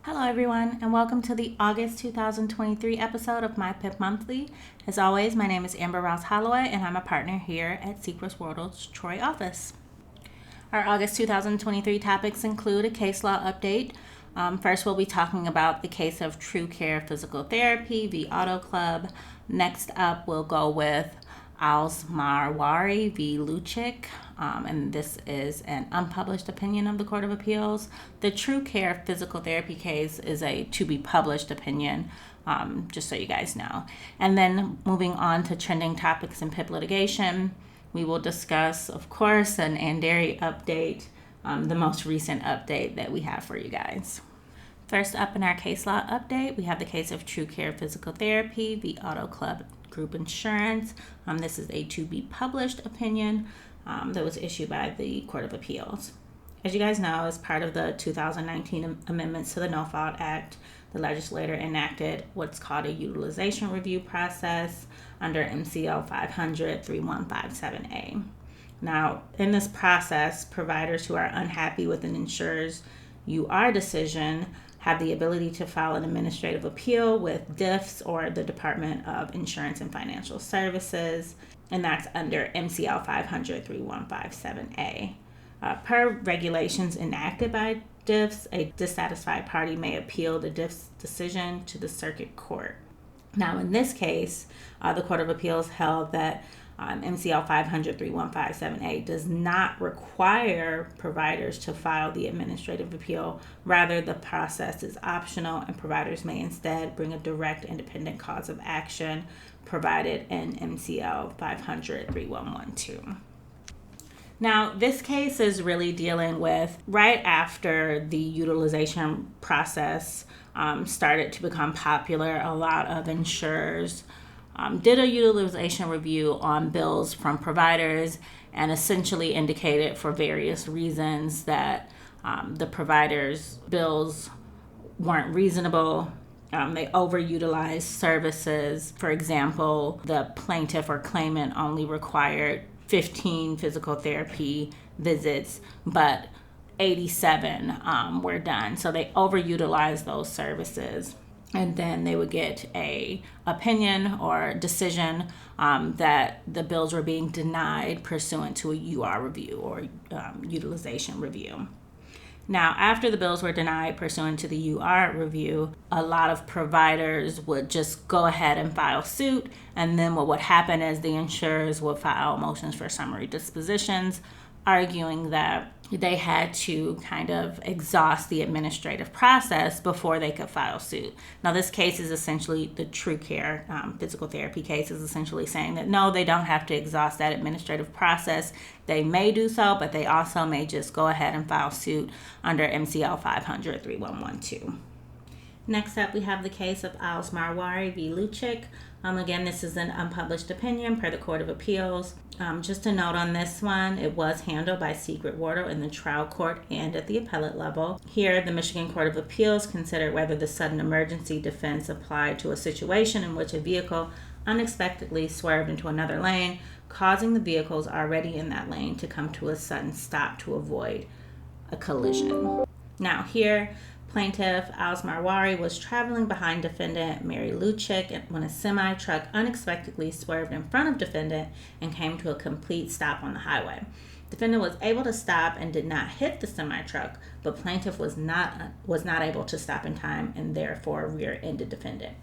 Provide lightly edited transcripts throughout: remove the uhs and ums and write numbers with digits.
Hello everyone, and welcome to the August 2023 episode of My PIP Monthly. As always, my name is Amber Ross Holloway, and I'm a partner here at Secrest Wardle's Troy office. Our August 2023 topics include a case law update. First, we'll be talking about the case of True Care Physical Therapy v. Auto Club. Next up, we'll go with Marwari v. Luchik, and this is an unpublished opinion of the Court of Appeals. The True Care Physical Therapy case is a to-be-published opinion, just so you guys know. And then moving on to trending topics in PIP litigation, we will discuss, of course, an Anderi update, the most recent update that we have for you guys. First up in our case law update, we have the case of True Care Physical Therapy v. Auto Club Group Insurance. This is a to-be-published opinion that was issued by the Court of Appeals. As you guys know, as part of the 2019 amendments to the No Fault Act, the legislature enacted what's called a utilization review process under MCL 500-3157A. Now, in this process, providers who are unhappy with an insurer's UR decision have the ability to file an administrative appeal with DIFS, or the Department of Insurance and Financial Services, and that's under MCL 500-3157A. Per regulations enacted by DIFS, a dissatisfied party may appeal the DIFS decision to the circuit court. Now, in this case, the Court of Appeals held that MCL 500-3157A does not require providers to file the administrative appeal. Rather, the process is optional, and providers may instead bring a direct independent cause of action provided in MCL 500-3112. Now, this case is really dealing with right after the utilization process started to become popular. A lot of insurers did a utilization review on bills from providers and essentially indicated for various reasons that the providers' bills weren't reasonable. They overutilized services. For example, the plaintiff or claimant only required 15 physical therapy visits, but 87 were done. So they overutilized those services. And then they would get a opinion or decision that the bills were being denied pursuant to a UR review or utilization review. Now, after the bills were denied pursuant to the UR review, a lot of providers would just go ahead and file suit. And then what would happen is the insurers would file motions for summary dispositions, arguing that they had to kind of exhaust the administrative process before they could file suit. Now, this case is essentially the True Care Physical Therapy case is essentially saying that no, they don't have to exhaust that administrative process. They may do so, but they also may just go ahead and file suit under MCL 500-3112. Next up, we have the case of Marwari v. Luchik. Again, this is an unpublished opinion per the Court of Appeals. Just a note on this one, it was handled by Secrest Wardle in the trial court and at the appellate level. Here, the Michigan Court of Appeals considered whether the sudden emergency defense applied to a situation in which a vehicle unexpectedly swerved into another lane, causing the vehicles already in that lane to come to a sudden stop to avoid a collision. Now here, plaintiff Marwari was traveling behind defendant Mary Luchik when a semi-truck unexpectedly swerved in front of defendant and came to a complete stop on the highway. Defendant was able to stop and did not hit the semi-truck, but plaintiff was not able to stop in time and therefore rear-ended defendant.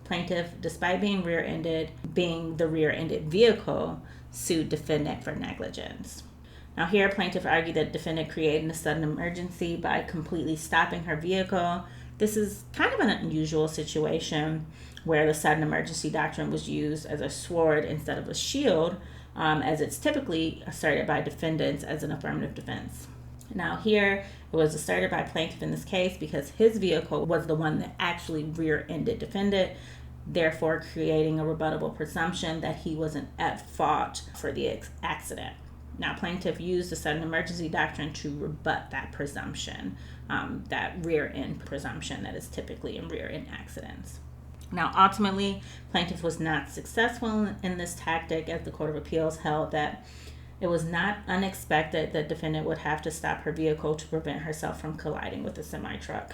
Plaintiff, despite being the rear-ended vehicle, sued defendant for negligence. Now here, plaintiff argued that defendant created a sudden emergency by completely stopping her vehicle. This is kind of an unusual situation where the sudden emergency doctrine was used as a sword instead of a shield, as it's typically asserted by defendants as an affirmative defense. Now here, it was asserted by plaintiff in this case because his vehicle was the one that actually rear-ended defendant, therefore creating a rebuttable presumption that he wasn't at fault for the accident. Now, plaintiff used the sudden emergency doctrine to rebut that presumption, that rear-end presumption that is typically in rear-end accidents. Now, ultimately, plaintiff was not successful in this tactic, as the Court of Appeals held that It was not unexpected that defendant would have to stop her vehicle to prevent herself from colliding with a semi-truck.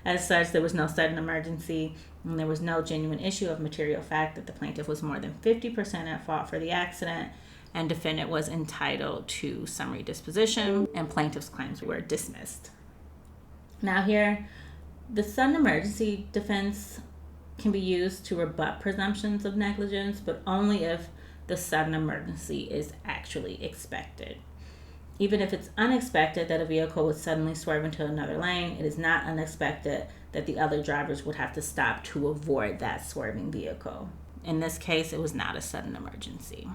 As such, there was no sudden emergency, and there was no genuine issue of material fact that the plaintiff was more than 50% at fault for the accident, and defendant was entitled to summary disposition, and plaintiff's claims were dismissed. Now here, the sudden emergency defense can be used to rebut presumptions of negligence, but only if the sudden emergency is actually expected. Even if it's unexpected that a vehicle would suddenly swerve into another lane, it is not unexpected that the other drivers would have to stop to avoid that swerving vehicle. In this case, it was not a sudden emergency.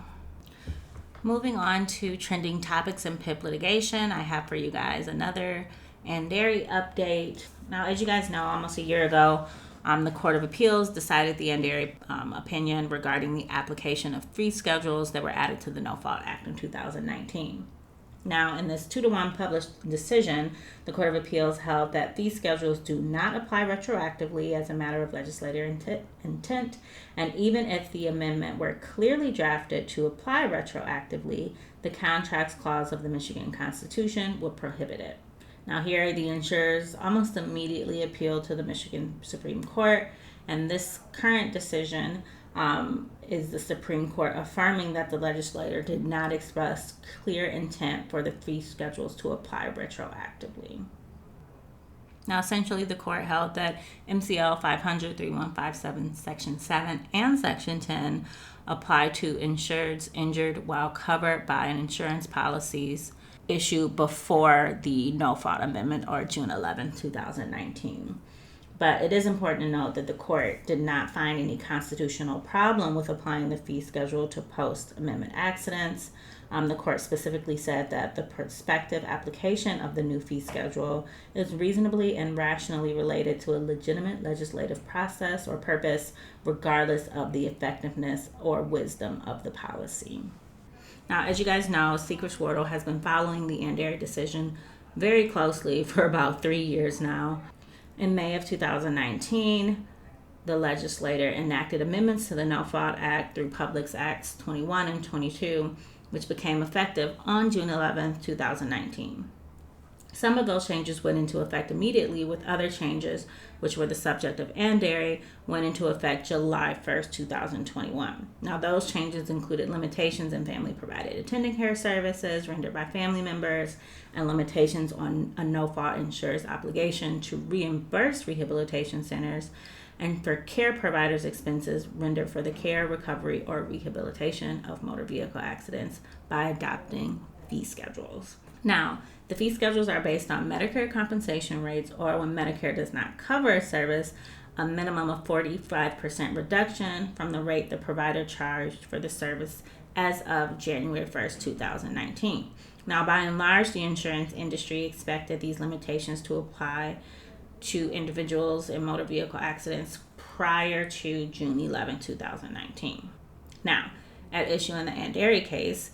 Moving on to trending topics in PIP litigation, I have for you guys another Anderi update. Now, as you guys know, almost a year ago, the Court of Appeals decided the Anderi opinion regarding the application of fee schedules that were added to the No Fault Act in 2019. Now, in this 2-1 published decision, the Court of Appeals held that fee schedules do not apply retroactively as a matter of legislative intent, and even if the amendment were clearly drafted to apply retroactively, the Contracts Clause of the Michigan Constitution would prohibit it. Now here, the insurers almost immediately appealed to the Michigan Supreme Court, and this current decision is the Supreme Court affirming that the legislator did not express clear intent for the fee schedules to apply retroactively. Now, essentially, the court held that MCL 500-3157 Section 7 and Section 10 apply to insureds injured while covered by an insurance policies issued before the No Fault Amendment or June 11, 2019. But it is important to note that the court did not find any constitutional problem with applying the fee schedule to post-amendment accidents. The court specifically said that the prospective application of the new fee schedule is reasonably and rationally related to a legitimate legislative process or purpose, regardless of the effectiveness or wisdom of the policy. Now, as you guys know, Secrest Wardle has been following the Anderi decision very closely for about 3 years now. In May of 2019, the legislature enacted amendments to the No Fault Act through Public Acts 21 and 22, which became effective on June 11, 2019. Some of those changes went into effect immediately, with other changes, which were the subject of Anderi, went into effect July 1st, 2021. Now, those changes included limitations in family-provided attendant care services rendered by family members and limitations on a no-fault insurer's obligation to reimburse rehabilitation centers and for care providers' expenses rendered for the care, recovery, or rehabilitation of motor vehicle accidents by adopting fee schedules. Now, the fee schedules are based on Medicare compensation rates, or when Medicare does not cover a service, a minimum of 45% reduction from the rate the provider charged for the service as of January 1st, 2019. Now, by and large, the insurance industry expected these limitations to apply to individuals in motor vehicle accidents prior to June 11, 2019. Now, at issue in the Anderi case,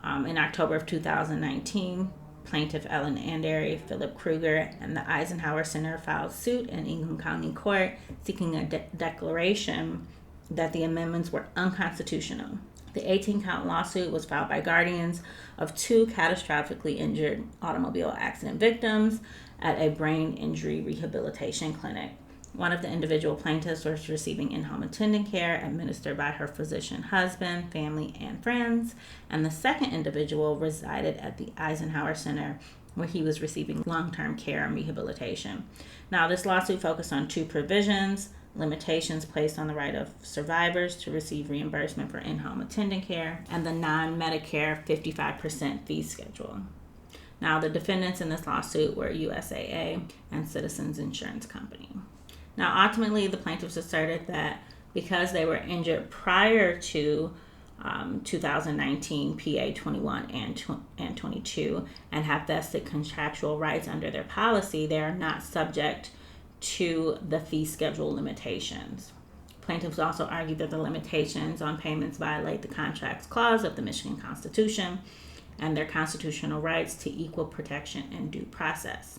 in October of 2019, Plaintiff Ellen Anderi, Philip Kruger, and the Eisenhower Center filed suit in Ingham County Court seeking a declaration that the amendments were unconstitutional. The 18-count lawsuit was filed by guardians of 2 catastrophically injured automobile accident victims at a brain injury rehabilitation clinic. One of the individual plaintiffs was receiving in-home attendant care administered by her physician husband, family, and friends, and the second individual resided at the Eisenhower Center, where he was receiving long-term care and rehabilitation. Now, this lawsuit focused on 2 provisions: limitations placed on the right of survivors to receive reimbursement for in-home attendant care, and the non-Medicare 55% fee schedule. Now, the defendants in this lawsuit were USAA and Citizens Insurance Company. Now, ultimately, the plaintiffs asserted that because they were injured prior to 2019 PA 21 and 22 and have vested contractual rights under their policy, they are not subject to the fee schedule limitations. Plaintiffs also argued that the limitations on payments violate the Contracts Clause of the Michigan Constitution and their constitutional rights to equal protection and due process.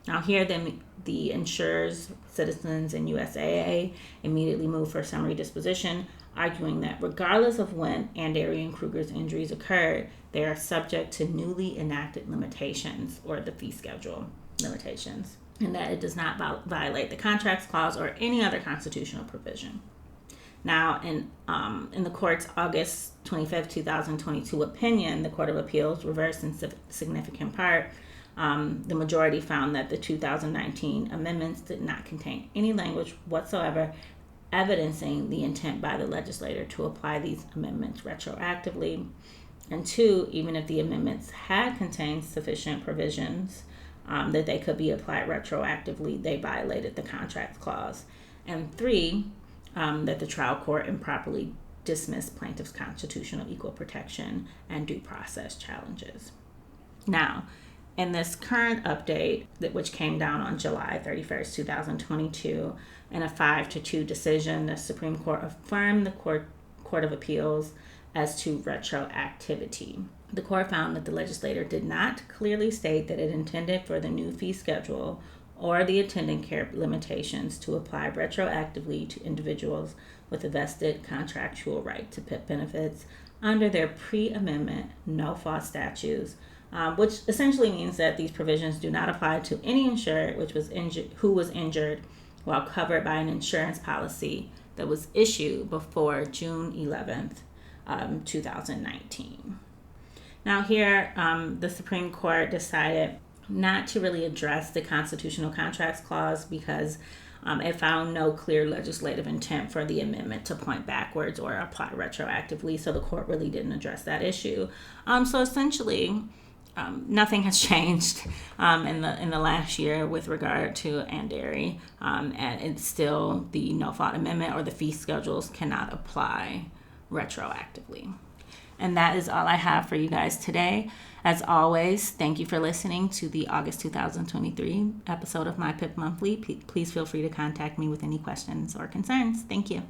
Now here, the insurers, Citizens, and USAA immediately moved for summary disposition, arguing that regardless of when Andary and Kruger's injuries occurred, they are subject to newly enacted limitations, or the fee schedule limitations, and that it does not violate the contracts clause or any other constitutional provision. Now, in the court's August 25th, 2022 opinion, the Court of Appeals reversed in significant part. The majority found that the 2019 amendments did not contain any language whatsoever evidencing the intent by the legislator to apply these amendments retroactively. And two, even if the amendments had contained sufficient provisions that they could be applied retroactively, they violated the contract clause. And three, that the trial court improperly dismissed plaintiffs' constitutional equal protection and due process challenges. Now, in this current update, which came down on July 31st, 2022, in a 5-2 decision, the Supreme Court affirmed the Court of Appeals as to retroactivity. The court found that the legislator did not clearly state that it intended for the new fee schedule or the attendant care limitations to apply retroactively to individuals with a vested contractual right to PIP benefits under their pre-amendment no-fault statutes, which essentially means that these provisions do not apply to any insured who was injured while covered by an insurance policy that was issued before June 11th, 2019. Now here, the Supreme Court decided not to really address the constitutional contracts clause because it found no clear legislative intent for the amendment to point backwards or apply retroactively, so the court really didn't address that issue. So essentially, nothing has changed in the last year with regard to Andary, and it's still the no-fault amendment or the fee schedules cannot apply retroactively. And that is all I have for you guys today. As always, thank you for listening to the August 2023 episode of My PIP Monthly. Please feel free to contact me with any questions or concerns. Thank you.